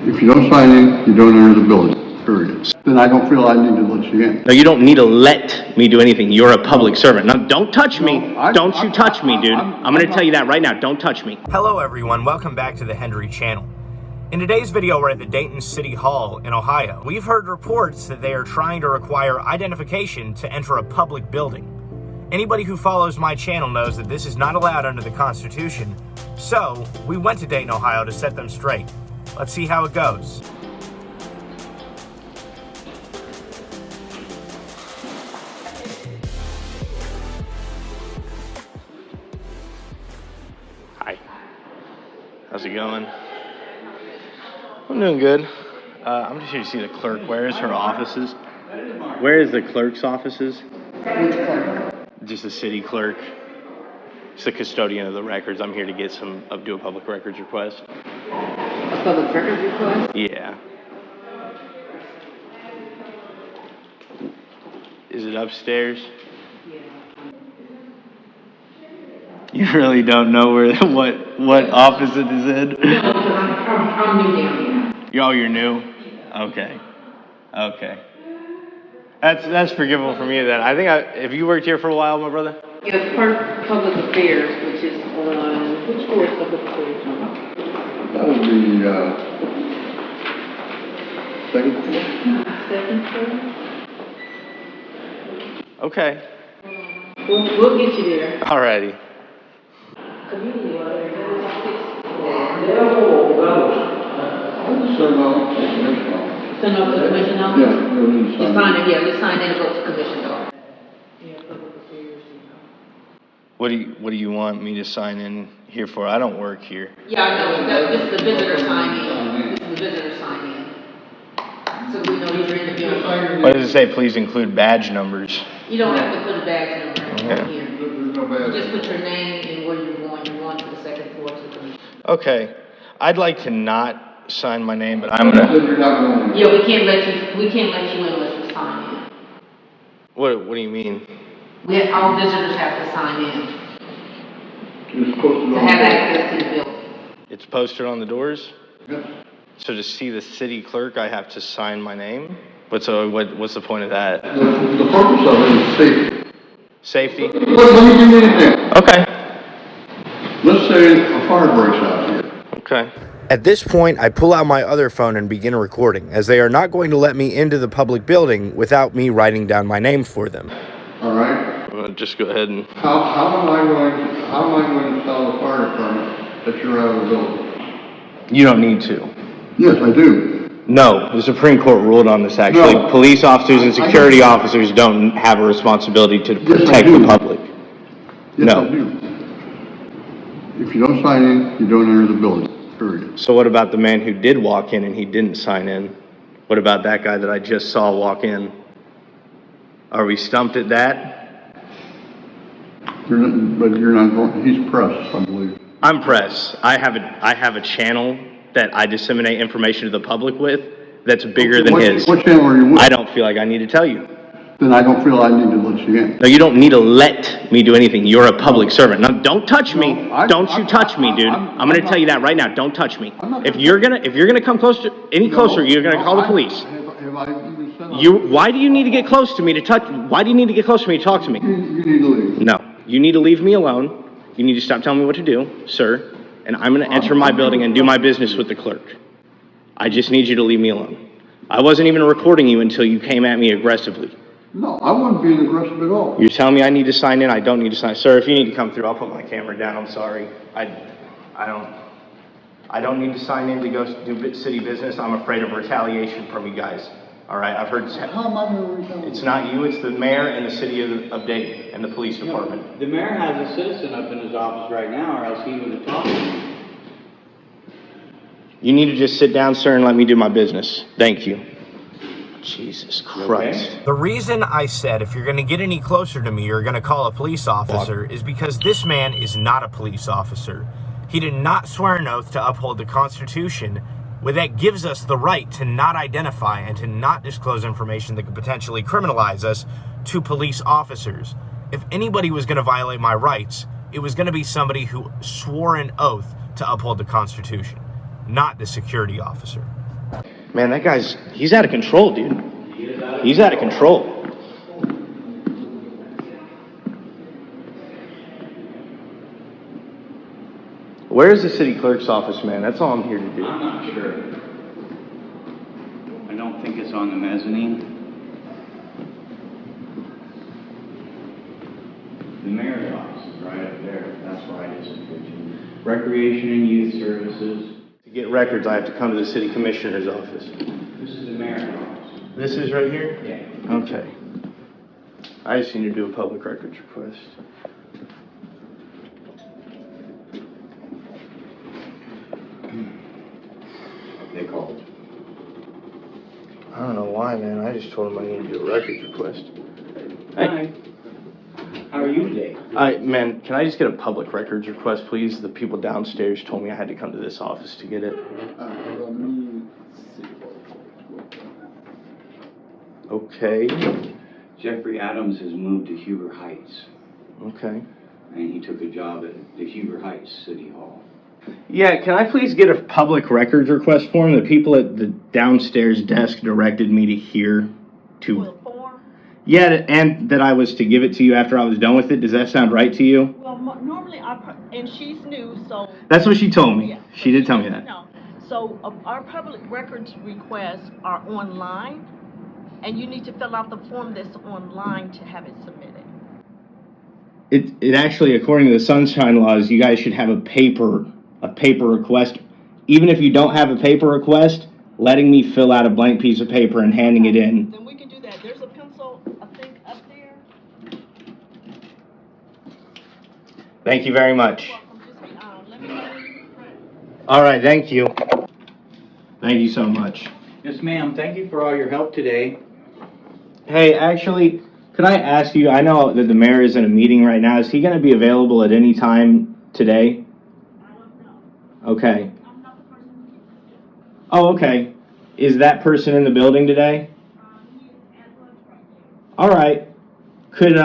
If you don't sign in, you don't enter the building, period. Then I don't feel I need to let you in. No, you don't need to let me do anything. You're a public servant. Now, don't touch me. Don't you touch me, dude. I'm going to tell you that right now. Don't touch me. Hello, everyone. Welcome back to the Hendry channel. In today's video, we're at the Dayton City Hall in Ohio. We've heard reports that they are trying to require identification to enter a public building. Anybody who follows my channel knows that this is not allowed under the Constitution. So, we went to Dayton, Ohio to set them straight. Let's see how it goes. Hi. How's it going? I'm doing good. I'm just here to see the clerk. Where is her offices? Where is the clerk's offices? Which clerk? Just the city clerk. It's the custodian of the records. I'm here to get do a public records request. A public records request? Yeah. Is it upstairs? Yeah. You really don't know what office it is in? No, I'm new down here. You're new? Okay. That's forgivable for me then. I think have you worked here for a while, my brother? Yes, public affairs, which is on, which floor is public affairs on? That would be, second floor? Second floor? Okay. We'll get you there. Alrighty. Community water. Send over to the commission office? Yeah. Just sign it, just sign in and go to commission office. Yeah, public affairs. What do you want me to sign in here for? I don't work here. Yeah, I know, this is the visitor sign in. This is the visitor sign in. So we know you're in the building. What does it say? Please include badge numbers. You don't have to put a badge number Okay. here. You just put your name and where you're going. You're going to the second floor to the commission. Okay. I'd like to not sign my name, but I'm gonna. Yeah, we can't let you in unless you sign in. What do you mean? All visitors have to sign in It's posted to on. have access to the building. It's posted on the doors? Yes. So to see the city clerk, I have to sign my name? What's the point of that? The purpose of it is safety. Safety? Let me give you an example. Okay. Let's say a fire breaks out here. Okay. At this point, I pull out my other phone and begin recording, as they are not going to let me into the public building without me writing down my name for them. All right? Well, just go ahead and. How am I going to tell the fire department that you're out of the building? You don't need to. Yes, I do. No, the Supreme Court ruled on this actually. No. Police officers and security officers don't have a responsibility to protect the public. Yes, No. I do. If you don't sign in, you don't enter the building, period. So what about the man who did walk in and he didn't sign in? What about that guy that I just saw walk in? Are we stumped at that? You're not going, he's press, I believe. I'm press. I have a channel that I disseminate information to the public with that's bigger than his. What channel are you with? I don't feel like I need to tell you. Then I don't feel I need to let you in. No, you don't need to let me do anything. You're a public servant. Now, don't touch me. No, Don't you touch me, dude. I'm going to tell you that right now. Don't touch me. I'm not If you're gonna come closer, any closer, you're gonna call the police. Have I even said that? Why do you need to get close to me to touch? Why do you need to get close to me to talk to me? You need to leave. No, you need to leave me alone. You need to stop telling me what to do, sir. And I'm going to enter my building and do my business with the clerk. I just need you to leave me alone. I wasn't even recording you until you came at me aggressively. No, I wasn't being aggressive at all. You're telling me I need to sign in. I don't need to sign. Sir, if you need to come through, I'll put my camera down. I'm sorry. I don't need to sign in to go do city business. I'm afraid of retaliation from you guys. All right, I've heard. How am I going to retaliate? It's not you. It's the mayor and the city of Dayton and the police department. The mayor has a citizen up in his office right now, or else he would have talked to me. You need to just sit down, sir, and let me do my business. Thank you. Jesus Christ. The reason I said if you're going to get any closer to me, you're going to call a police officer is because this man is not a police officer. He did not swear an oath to uphold the Constitution, where that gives us the right to not identify and to not disclose information that could potentially criminalize us to police officers. If anybody was going to violate my rights, it was going to be somebody who swore an oath to uphold the Constitution, not the security officer. Man, that guy's, he's out of control, dude. He's out of control. Where's the city clerk's office, man? That's all I'm here to do. I'm not sure. I don't think it's on the mezzanine. The mayor's office is right up there. That's why it isn't good. Recreation and Youth Services. To get records, I have to come to the city commissioner's office. This is the mayor's office. This is right here? Yeah. Okay. I just need to do a public records request. They called. I don't know why, man. I just told him I need to do a records request. Hi. How are you today? Man, can I just get a public records request, please? The people downstairs told me I had to come to this office to get it. Okay. Jeffrey Adams has moved to Huber Heights, Okay. and he took a job at the Huber Heights City Hall. Yeah, can I please get a public records request form? The people at the downstairs desk directed me to here to... Yeah, and that I was to give it to you after I was done with it. Does that sound right to you? Well, normally, and she's new, so. That's what she told me. Yeah. She did tell me that. No. So our public records requests are online, and you need to fill out the form that's online to have it submitted. It actually, according to the sunshine laws, you guys should have a paper request. Even if you don't have a paper request, letting me fill out a blank piece of paper and handing it in. Then we can do that. There's a pencil, I think, up there. Thank you very much. Just, let me know. All right, thank you. Thank you so much. Yes, ma'am. Thank you for all your help today. Hey, actually, could I ask you, I know that the mayor is in a meeting right now. Is he going to be available at any time today? I don't know. Okay. I'm not the person who gets this. Oh, okay. Is that person in the building today? He is at lunch right now. All right. Could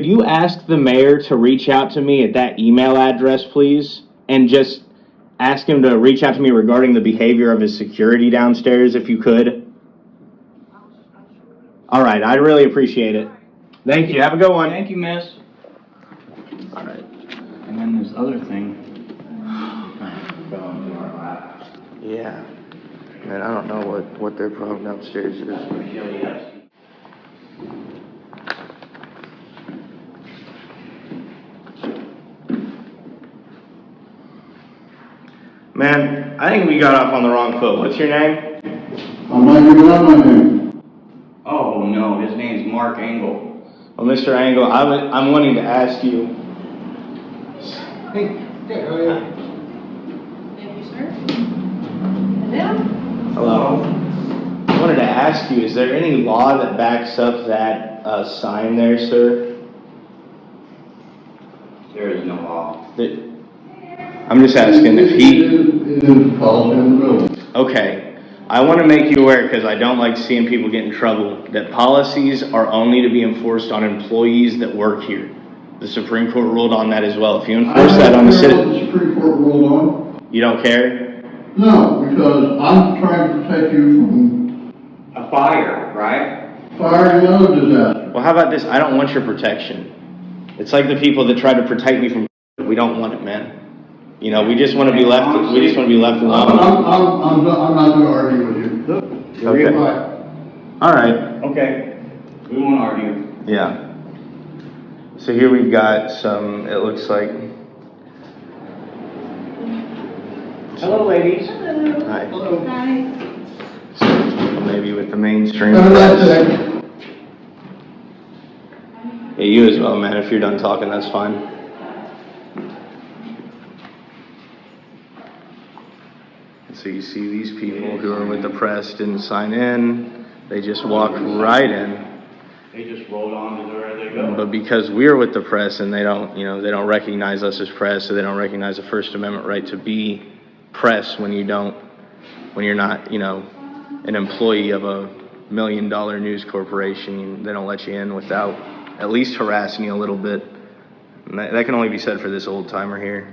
you ask the mayor to reach out to me at that email address, please? And just ask him to reach out to me regarding the behavior of his security downstairs, if you could. All right. I'd really appreciate it. Thank you. Have a good one. Thank you, miss. All right. And then this other thing fell into our lap. Yeah. Man, I don't know what their problem downstairs is. Yes. Man, I think we got off on the wrong foot. What's your name? I'm not giving out my name. Oh, no, his name's Mark Engel. Well, Mr. Angle, I'm wanting to ask you. Hey, Thank you, sir. And Hello. I wanted to ask you, is there any law that backs up that sign there, sir? There is no law. I'm just asking if he... It is policy in the building. Okay. I want to make you aware, because I don't like seeing people get in trouble, that policies are only to be enforced on employees that work here. The Supreme Court ruled on that as well. If you enforce that on the I don't care what city... the Supreme Court ruled on. You don't care? No, because I'm trying to protect you from A fire, right? fire and other disaster. Well, how about this? I don't want your protection. It's like the people that try to protect me from... We don't want it, man. You know, we just want to be left alone. I'm not going to argue with you. Okay. You're right. All right. Okay. We won't argue. Yeah. So here we've got some, it looks like... Hello, ladies. Hi. Hello. So maybe with the mainstream Have a nice press. day. Yeah, you as well, man. If you're done talking, that's fine. So you see these people who are with the press didn't sign in. They just walked right in. They just rolled on to where they go. But because we're with the press and they don't, they don't recognize us as press, so they don't recognize the First Amendment right to be press when you're not, an employee of a $1 million news corporation. They don't let you in without at least harassing you a little bit. And that can only be said for this old timer here.